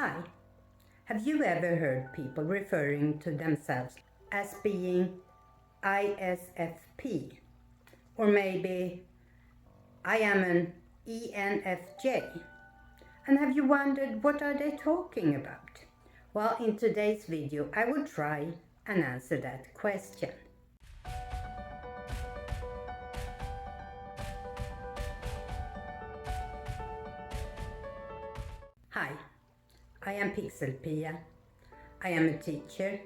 Hi, have you ever heard people referring to themselves as being ISFP? Or maybe I am an ENFJ? And have you wondered what are they talking about? Well, in today's video, I will try and answer that question. Hi, I am Pixelpia. I am a teacher,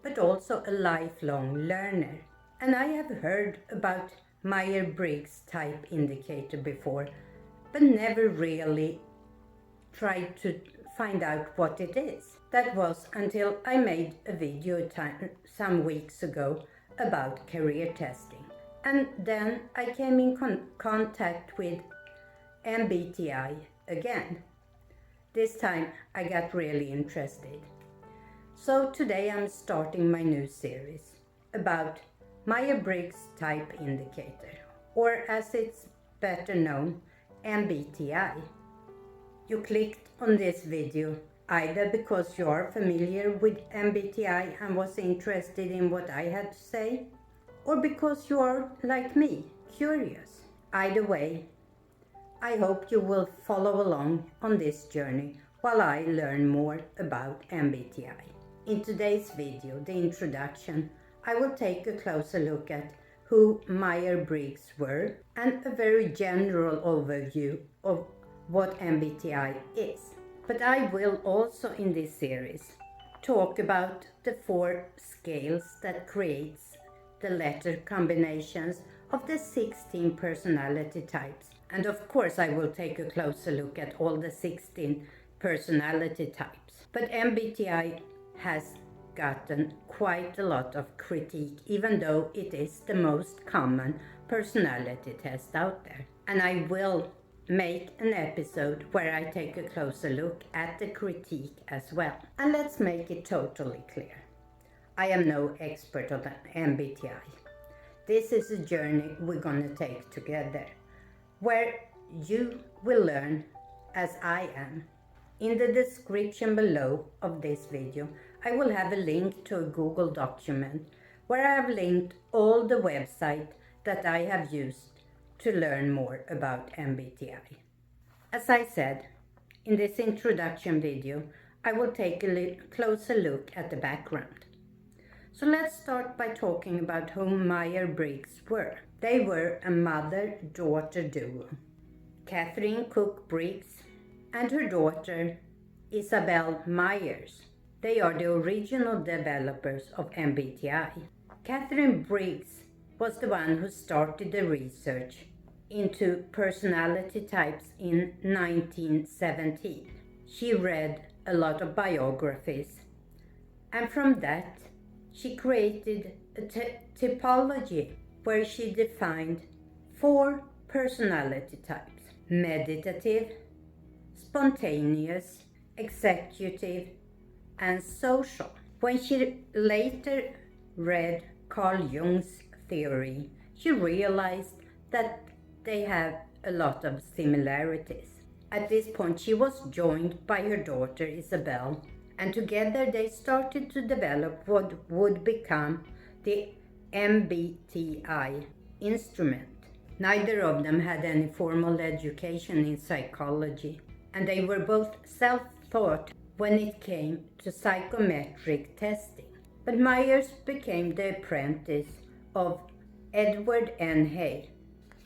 but also a lifelong learner. And I have heard about Myer Briggs type indicator before, but never really tried to find out what it is. That was until I made a video some weeks ago about career testing. And then I came in contact with Mbti again. This time I got really interested. So today I'm starting my new series about Myer Briggs type indicator, or as it's better known, Mbti. You clicked on this video either because you are familiar with Mbti and was interested in what I had to say, or because you are, like me, curious. Either way, I hope you will follow along on this journey while I learn more about Mbti. In today's video, the introduction, I will take a closer look at who Myer Briggs were and a very general overview of what Mbti is. But I will also in this series talk about the 4 scales that creates the letter combinations of the 16 personality types. And of course I will take a closer look at all the 16 personality types. But Mbti has gotten quite a lot of critique, even though it is the most common personality test out there. And I will make an episode where I take a closer look at the critique as well. And let's make it totally clear. I am no expert on Mbti. This is a journey we're gonna take together, where you will learn as I am. In the description below of this video, I will have a link to a Google document where I have linked all the websites that I have used to learn more about Mbti. As I said, in this introduction video, I will take a closer look at the background. So let's start by talking about who Myer Briggs were. They were a mother-daughter duo. Catherine Cook Briggs and her daughter Isabel Myers. They are the original developers of Mbti. Catherine Briggs was the one who started the research into personality types in 1917. She read a lot of biographies, and from that she created a typology where she defined 4 personality types: meditative, spontaneous, executive, and social. When she later read Carl Jung's theory, she realized that they have a lot of similarities. At this point, she was joined by her daughter Isabel, and together they started to develop what would become the Mbti instrument. Neither of them had any formal education in psychology, and they were both self-taught when it came to psychometric testing. But Myers became the apprentice of Edward N. Hay,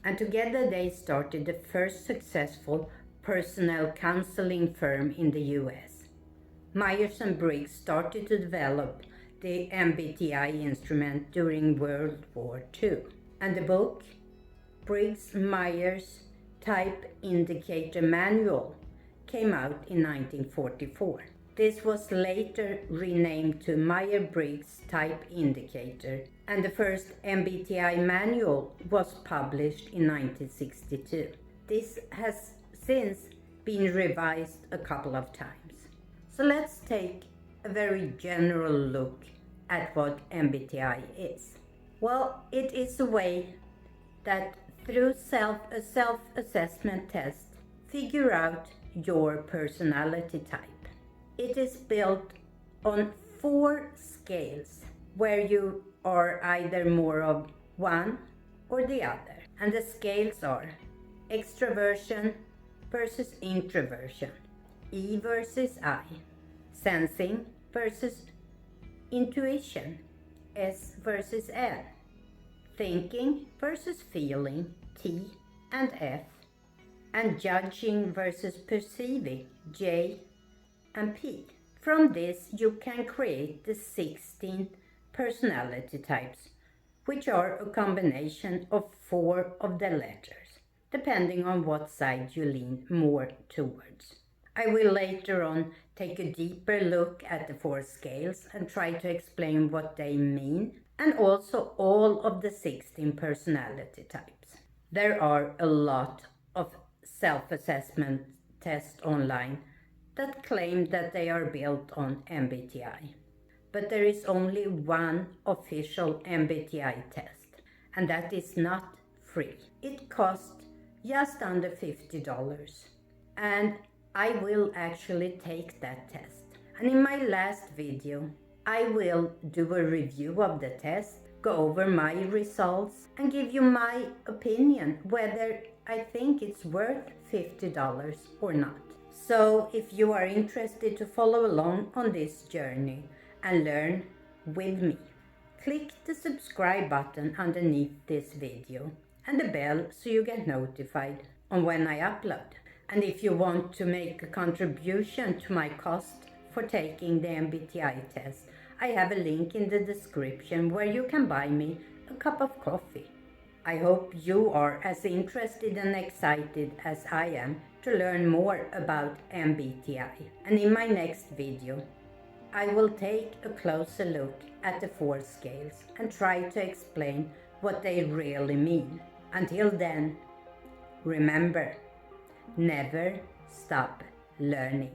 and together they started the first successful personnel counseling firm in the US. Myers and Briggs started to develop the Mbti instrument during World War II, and the book Briggs-Myers Type Indicator Manual came out in 1944. This was later renamed to Myer Briggs Type Indicator, and the first Mbti manual was published in 1962. This has since been revised a couple of times. So let's take a very general look at what Mbti is. Well, it is a way that through a self-assessment test, figure out your personality type. It is built on 4 scales where you are either more of one or the other. And the scales are extroversion versus introversion, E versus I, sensing versus intuition, S versus L, thinking versus feeling, T and F, and judging versus perceiving, J and P. From this you can create the 16 personality types, which are a combination of 4 of the letters, depending on what side you lean more towards. I will later on take a deeper look at the 4 scales and try to explain what they mean, and also all of the 16 personality types. There are a lot of self-assessment tests online that claim that they are built on MBTI. But there is only one official MBTI test, and that is not free. It costs just under $50, and I will actually take that test. And in my last video, I will do a review of the test, go over my results, and give you my opinion whether I think it's worth $50 or not. So if you are interested to follow along on this journey and learn with me, click the subscribe button underneath this video and the bell so you get notified on when I upload. And if you want to make a contribution to my cost for taking the MBTI test, I have a link in the description where you can buy me a cup of coffee. I hope you are as interested and excited as I am to learn more about MBTI. And in my next video, I will take a closer look at the 4 scales and try to explain what they really mean. Until then, remember, never stop learning.